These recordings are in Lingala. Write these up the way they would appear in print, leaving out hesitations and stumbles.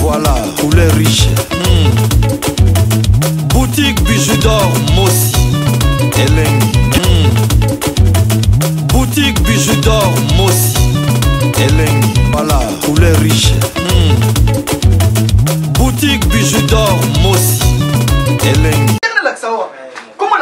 Voilà, poulet riche. Boutique bijoux d'or, Mossi. Elengi. Boutique bijoux d'or, Mossi. Elengi. Voilà, poulet riche. Boutique bijoux d'or, Mossi. Elengi. Comment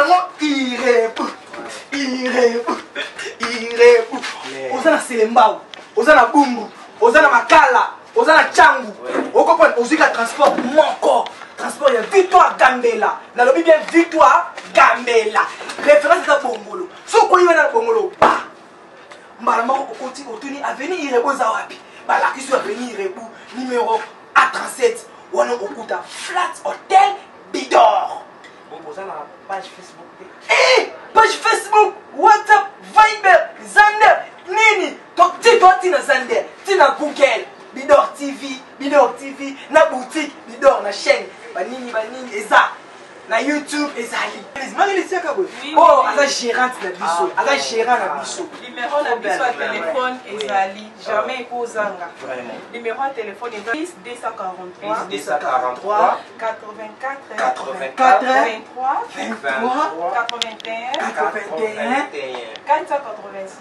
Ozana Selembao, Ozana Bumbu, Ozana Makala, Ozana Changu. Au comprendre, Ozika transport Moko. Transport ya Victoire Gambela. Na lobi bien Victoire Gambela. Référence à Bongolo. So ko yena Bongolo. Ba. Mbala mako okoti otuni avenue Irebo Zawapi. Ba la kisu avenue Irebo numéro A37. Wana okuta Flat Hotel Bidor. Bon Ozana page Facebook. Eh, page Facebook, WhatsApp, Viber, Zander, Nini. Donc dis-toi tina Zander, tina Google, Bidor TV, na boutique, Bidor na chaîne, banini, eza, na YouTube, ezali. Oh, ala gérante na biso, ala gérant na biso. Numéro na biso à téléphone ezali, jamais kozanga. Numéro à téléphone ezali 243 84 23 81 486.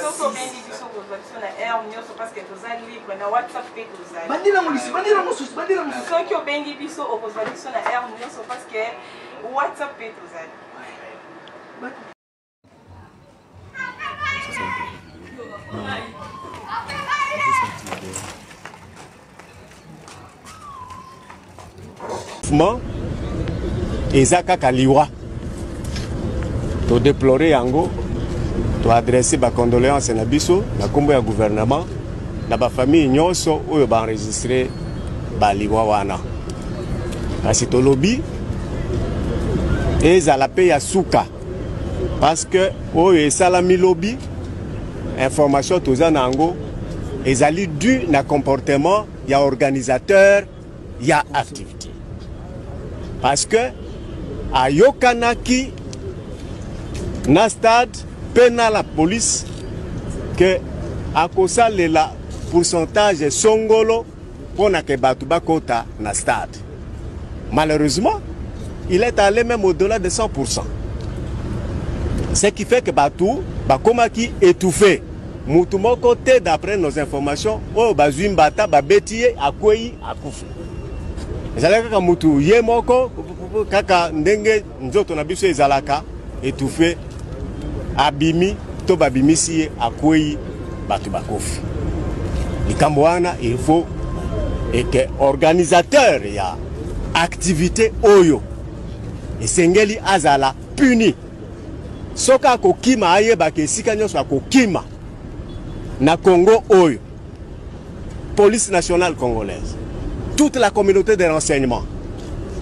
Soko bendi biso kozaliso na air nyonso parce que tozali libre na WhatsApp pe tozali. Bandila mosusu. Soki obengi biso okozaliso na air nyonso parce que WhatsApp pe tozali. Ezaka Kaliwa. To déplorer yango, to adresser ba condoléances na biso na kombo ya gouvernement na ba famille nyonso oyo ba enregistrer ba liwa wana. Kasi to lobby ezala pe ya suka parce que oyo esalami lobby information toza nango ezali dû na comportement ya organisateur ya activité parce que ayokanaki na stade pena la police que akosalela pourcentage songolo pona ke batu bakota na stade. Malheureusement, il est allé même au-delà de 100%. Ce qui fait que batu bakomaki étouffé. Mutumo côté d'après nos informations, oh bazuimbata babetiye akwei akufu. Ezalaka ka mutu ye moko kaka ndenge nzoto na biso ezalaka étouffé abimi to babimisi akwei batu bakofi. Likambo wana il faut et que organisateur ya activité oyo esengeli azala puni soka kokima ayeba ke sika nyonso akokima na Congo oyo police nationale congolaise toute la communauté de renseignement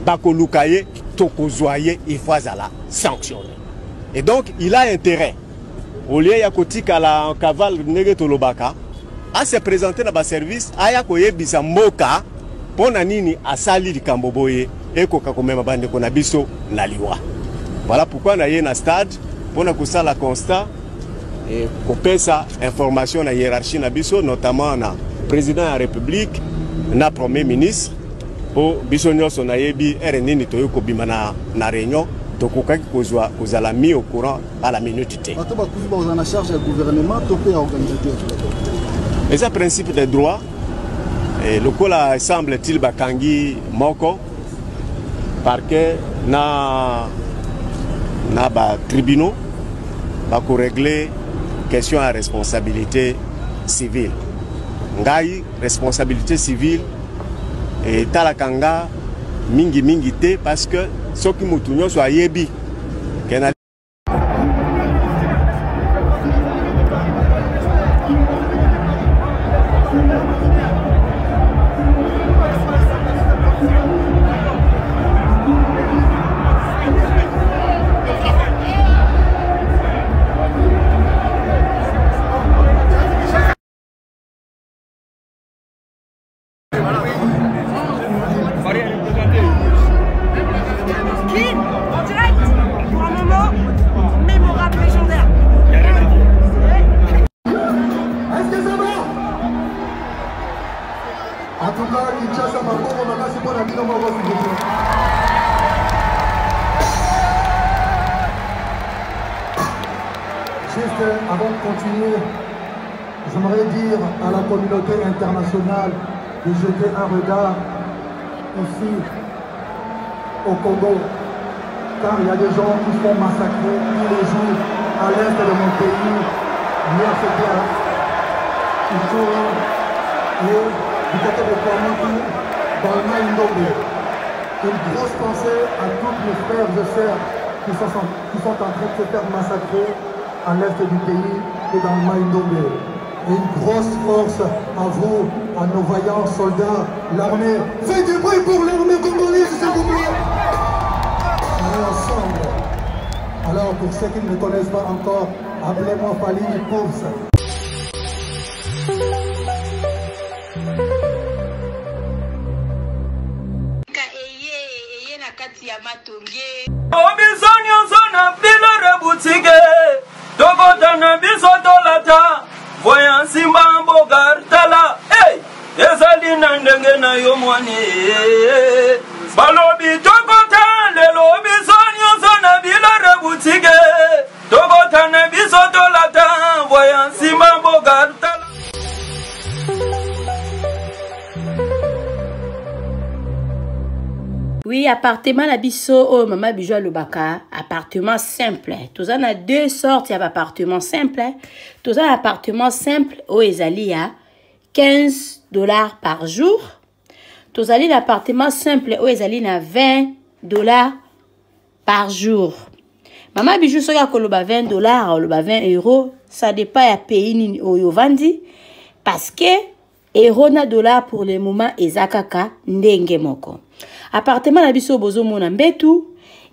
bakolukaye tokozwaye il faut azala sanctionné et donc il a intérêt au lieu ya kotika la en cavale ndenge tolobaka à se présenter dans le service aya koyebisa mboka pona nini asali likambo boye ekoka komema bande kona biso na liwa. Voilà pourquoi na ye na stade pona kusala constat et kopesa information na hiérarchie na biso notamment na président de la République na premier ministre po biso nyonso na yebi nini toyoko bima na réunion tokokaki kozala mis au courant à la minute T. Bato bakufi ba na charge du gouvernement topé organisateur. Mais c'est un principe de droit. Et le cola semble-t-il bakangi moko parce que na ba tribunaux ba ko régler question à responsabilité civile. Ngai responsabilité civile et talakanga mingi te parce que soki mutu nyonso ayebi kena En tout cas, Kinshasa, Makongo, Makasi, pour la ville, juste avant de continuer, j'aimerais dire à la communauté internationale de jeter un regard ici au Congo, car il y a des gens qui sont massacrés tous les jours à l'est de mon pays. Hier c'était à Ituri et du côté de Kwamoutou, dans le Maïndombe. Une grosse pensée à tous mes frères et sœurs qui sont en train de se faire massacrer à l'est du pays et dans le Maïndombe. Et une grosse force à vous, à nos vaillants soldats, l'armée. Faites du bruit pour l'armée congolaise, s'il vous plaît. On est ensemble. Alors, pour ceux qui ne me connaissent pas encore, appelez-moi Fali Pousse. Voyant Simba Bogartala, hey, Esalina Ndengena Yomwane, Balobi Tokota, Lelobi Sonyo Zona Villa Rebutige, Tokota Nebisotolata, voyant Simba Bogartala. Oui, appartement la biso oh maman bijou lobaka, appartement simple. Tous en a deux sortes, il y a appartement simple. Tous en appartement simple au ezali à $15 par jour. Tous en l'appartement simple au ezali à $20 par jour. Maman bijou soka koloba $20 ou loba 20 €, ça dépend à pays ni au yovandi parce que euro na dollar pour le moment ezakaka ndenge moko. Appartement na biso bozo mona mbetu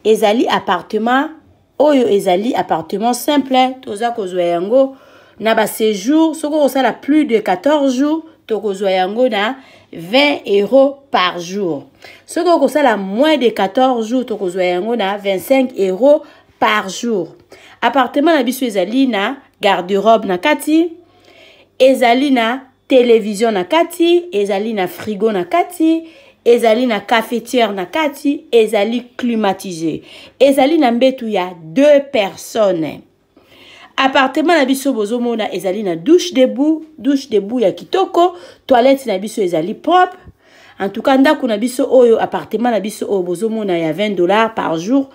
ezali appartement oyo ezali appartement simple toza kozwa yango na ba séjour soko osala plus de 14 jours to kozwa yango na $20 par jour. Soko osala moins de 14 jours to kozwa yango na $25 par jour. Appartement na biso ezali na garde-robe na kati, ezali na télévision na kati, ezali na frigo na kati, ezali na cafetière na kati, ezali climatisé. Ezali na mbetu ya 2 personnes. Appartement na biso bozo mona ezali na douche debout ya kitoko, toilette na biso ezali propre. En tout cas ndako na biso oyo appartement na biso oyo bozo mona ya $20 par jour.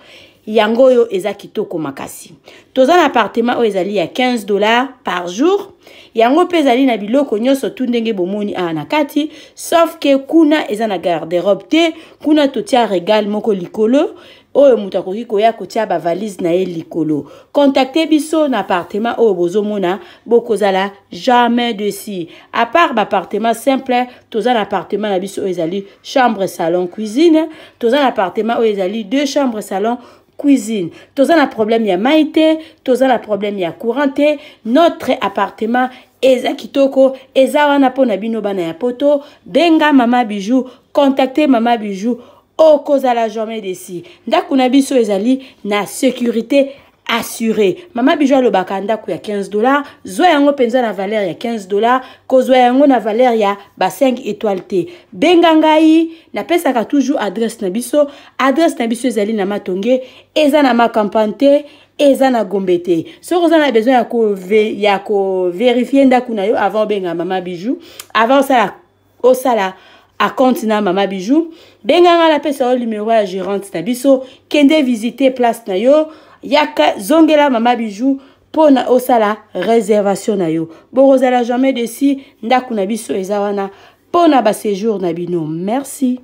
Yango yo eza kitoko makasi. Toza na appartement oyo ezali ya $15 par jour. Yango pe ezali na biloko nyonso tu ndenge bomoni na kati, sauf que kuna eza na garde-robe te, kuna totia régal moko likolo, oyo mutu akoki koya kotia ba valise na ye likolo. Contactez biso na appartement oyo bozomona bokozala jamais dessus. À part ba appartement simple, toza na appartement na biso oyo ezali chambre, salon, cuisine, toza na appartement oyo ezali 2 chambres, salon, cuisine. Toza na problème ya maïté, toza na problème ya couranté. Notre appartement eza kitoko, eza wana pona bino bana ya poto. Benga Mama Bijou, contactez Mama Bijou. Okozala jamais desi. Ndako na biso ezali na sécurité assurée. Mama Bijou alobaka ndako ya $15, zwa yango penza na valeur ya $15, kozwa yango na valeur ya ba 5 étoiles te. Benga ngai na pesaka toujours adresse na biso. Adresse na biso ezali na Matonge, eza na Makampante, eza na Gombe te. So vous avez besoin ya ko vérifier ndako na yo avant benga Mama Bijou, avant ça osala à compte na Mama Bijou. Benga nga la pesa o numéro ya gérante na biso, kende visiter place na yo. Yaka zongela Mama Bijou pona osala réservation na yo. Borozala jamais desi ndako na biso eza wana pona ba séjour na bino. Merci.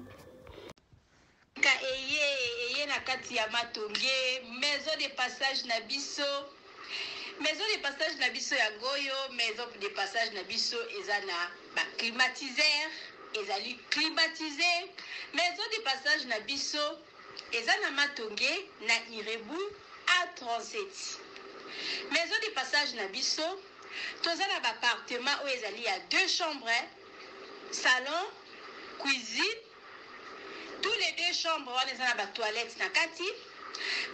Eye na kati ya Matonge, maison de passage na biso. Maison de passage na biso ya goyo, maison de passage na biso eza na ba climatiseur, ezali climatisé. Maison de passage na biso eza na Matonge na Irebu A37. Maison de passage na biso toza na ba appartement où ezali ya 2 chambres, salon, cuisine. Tous les 2 chambres wana eza na ba toilette na kati.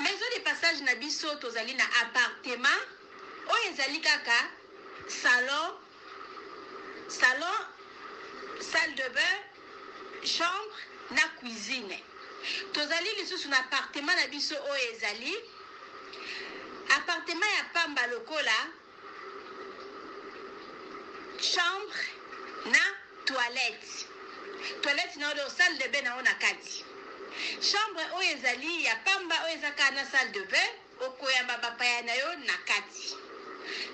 Maison de passage na biso tozali na appartement où ezali kaka salon salle de bain, chambre na cuisine. Tozali lisusu na appartement na biso oyo ezali appartement ya pamba lokola chambre na toilette. Toilette na oyo salle de bain na ona kati. Chambre oyo ezali ya pamba oyo ezaka na salle de bain okoyamba bapaya na yo na kati.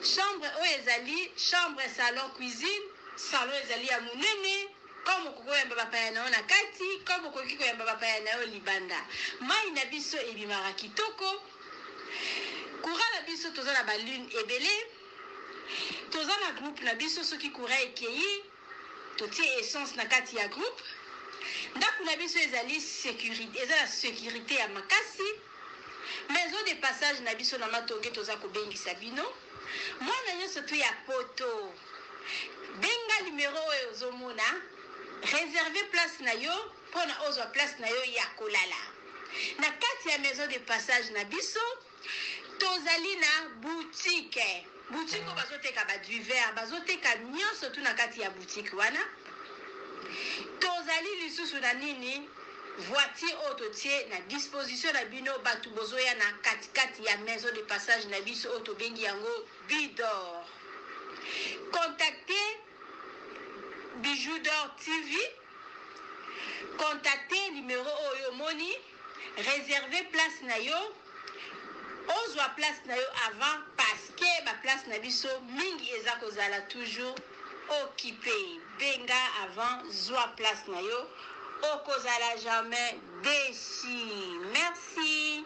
Chambre oyo ezali chambre salon cuisine, salon ezali ya munene comme okoyamba bapaya na yo na kati, comme okoki koyamba bapaya na yo libanda. Mai na biso ebimaka kitoko. Courant na biso toza na balune ebele. Toza na groupe na biso soki courant ekei totie essence na kati ya groupe. Ndako na biso ezali sécurité, ezala sécurité ya makasi. Maison de passage na biso na matonge toza kobengisa bino. Mwana nyonso tu ya poto. Benga numéro oyo ozomona. Réserver place na yo pona ozwa place na yo ya kolala. Na kati ya maison de passage na biso tozali na boutique. Boutique o bazoteka ba du verre, bazoteka nyonso tu na kati ya boutique wana. Tozali lisusu na nini voiture autotie na disposition na bino batu bozoya na kati ya maison de passage na biso auto bengi yango Bidor. Contactez Bijoux d'Or TV. Contactez numéro oyo moni. Réservez place na yo. Ozwa place na yo avant parce que ba place na biso mingi eza kozala toujours occupé. Benga avant zwa place na yo. Okozala jamais déçu. Merci.